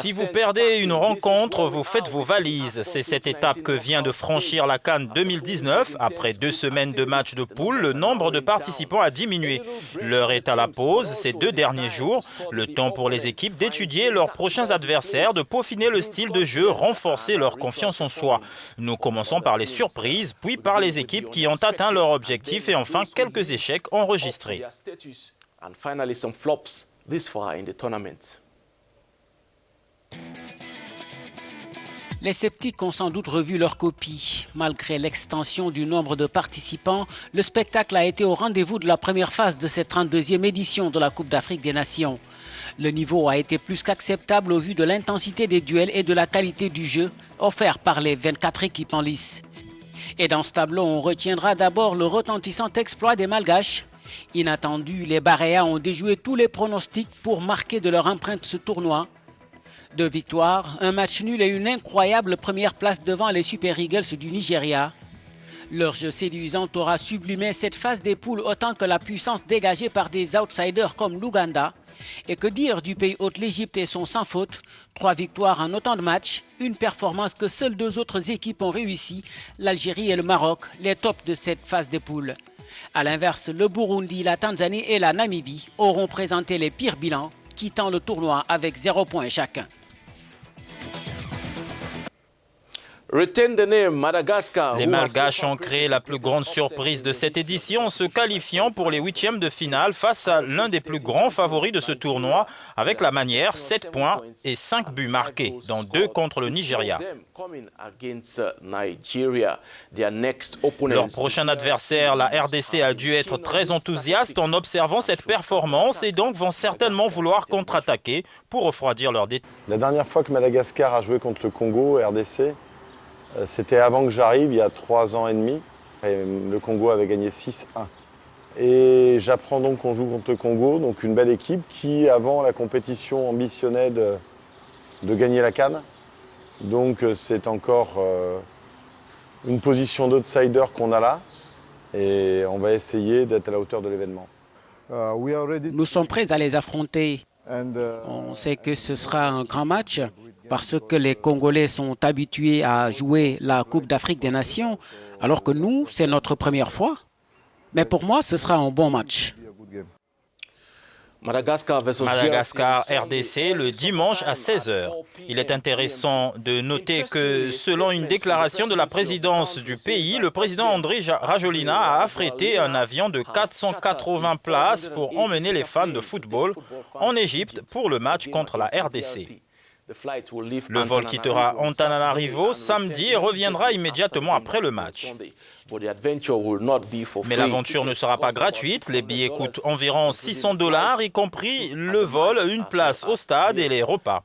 Si vous perdez une rencontre, vous faites vos valises. C'est cette étape que vient de franchir la CAN 2019. Après 2 semaines de matchs de poule, le nombre de participants a diminué. L'heure est à la pause ces 2 derniers jours. Le temps pour les équipes d'étudier leurs prochains adversaires, de peaufiner le style de jeu, renforcer leur confiance en soi. Nous commençons par les surprises, puis par les équipes qui ont atteint leur objectif et enfin quelques échecs enregistrés. Les sceptiques ont sans doute revu leur copie. Malgré l'extension du nombre de participants, le spectacle a été au rendez-vous de la première phase de cette 32e édition de la Coupe d'Afrique des Nations. Le niveau a été plus qu'acceptable au vu de l'intensité des duels et de la qualité du jeu offert par les 24 équipes en lice. Et dans ce tableau, on retiendra d'abord le retentissant exploit des Malgaches. Inattendus, les Baréas ont déjoué tous les pronostics pour marquer de leur empreinte ce tournoi. 2 victoires, un match nul et une incroyable première place devant les Super Eagles du Nigeria. Leur jeu séduisant aura sublimé cette phase des poules autant que la puissance dégagée par des outsiders comme l'Ouganda. Et que dire du pays hôte, l'Égypte et son sans faute. 3 victoires en autant de matchs, une performance que seules 2 autres équipes ont réussi, l'Algérie et le Maroc, les tops de cette phase des poules. A l'inverse, le Burundi, la Tanzanie et la Namibie auront présenté les pires bilans, quittant le tournoi avec 0 points chacun. Les Malgaches ont créé la plus grande surprise de cette édition en se qualifiant pour les 8e de finale face à l'un des plus grands favoris de ce tournoi avec la manière 7 points et 5 buts marqués, dont 2 contre le Nigeria. Leur prochain adversaire, la RDC, a dû être très enthousiaste en observant cette performance et donc vont certainement vouloir contre-attaquer pour refroidir leur détente. La dernière fois que Madagascar a joué contre le Congo, RDC, c'était avant que j'arrive, il y a 3 ans et demi. Et le Congo avait gagné 6-1. Et j'apprends donc qu'on joue contre le Congo, donc une belle équipe qui, avant la compétition, ambitionnait de gagner la CAN. Donc c'est encore une position d'outsider qu'on a là. Et on va essayer d'être à la hauteur de l'événement. Nous sommes prêts à les affronter. On sait que ce sera un grand match parce que les Congolais sont habitués à jouer la Coupe d'Afrique des Nations, alors que nous, c'est notre première fois. Mais pour moi, ce sera un bon match. Madagascar-RDC le dimanche à 16h. Il est intéressant de noter que selon une déclaration de la présidence du pays, le président Andry Rajoelina a affrété un avion de 480 places pour emmener les fans de football en Égypte pour le match contre la RDC. Le vol quittera Antananarivo samedi et reviendra immédiatement après le match. Mais l'aventure ne sera pas gratuite. Les billets coûtent environ $600, y compris le vol, une place au stade et les repas.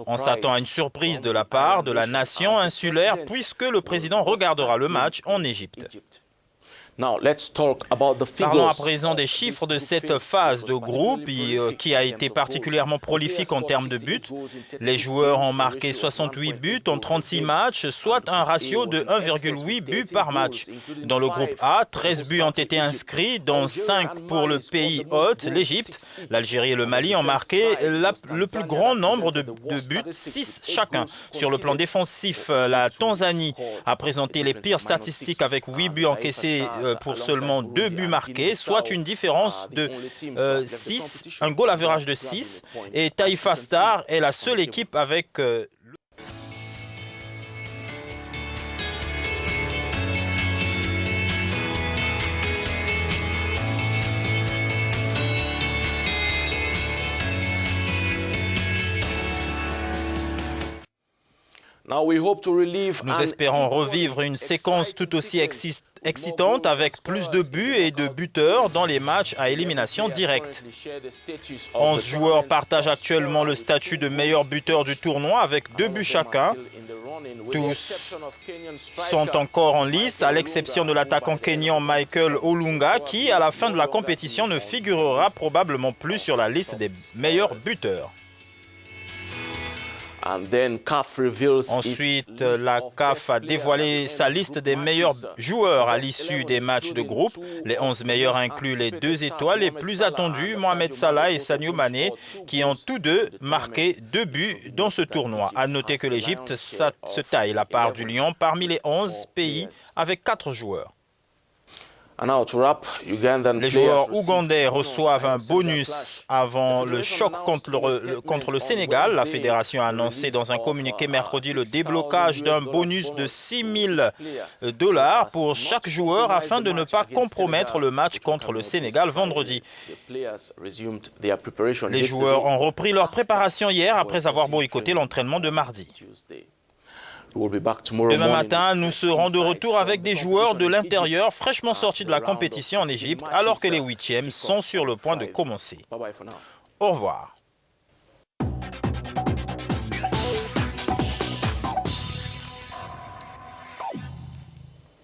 On s'attend à une surprise de la part de la nation insulaire puisque le président regardera le match en Égypte. Parlons à présent des chiffres de cette phase de groupe qui a été particulièrement prolifique en termes de buts. Les joueurs ont marqué 68 buts en 36 matchs, soit un ratio de 1,8 buts par match. Dans le groupe A, 13 buts ont été inscrits, dont 5 pour le pays hôte, l'Égypte. L'Algérie et le Mali ont marqué le plus grand nombre de buts, 6 chacun. Sur le plan défensif, la Tanzanie a présenté les pires statistiques avec 8 buts encaissés pour seulement 2 buts marqués, soit une différence de 6, un goal average de 6. Et Taifa Stars est la seule équipe avec Nous espérons revivre une séquence tout aussi excitante avec plus de buts et de buteurs dans les matchs à élimination directe. 11 joueurs partagent actuellement le statut de meilleur buteur du tournoi avec 2 buts chacun. Tous sont encore en lice, à l'exception de l'attaquant kényan Michael Olunga, qui, à la fin de la compétition, ne figurera probablement plus sur la liste des meilleurs buteurs. Ensuite, la CAF a dévoilé sa liste des meilleurs joueurs à l'issue des matchs de groupe. Les 11 meilleurs incluent les 2 étoiles les plus attendues, Mohamed Salah et Sadio Mané, qui ont tous deux marqué 2 buts dans ce tournoi. À noter que l'Égypte se taille la part du lion parmi les 11 pays avec 4 joueurs. Les joueurs ougandais reçoivent un bonus avant le choc contre le Sénégal. La fédération a annoncé dans un communiqué mercredi le déblocage d'un bonus de $6 000 pour chaque joueur afin de ne pas compromettre le match contre le Sénégal vendredi. Les joueurs ont repris leur préparation hier après avoir boycotté l'entraînement de mardi. Demain matin, nous serons de retour avec des joueurs de l'intérieur fraîchement sortis de la compétition en Égypte alors que les 8e sont sur le point de commencer. Au revoir.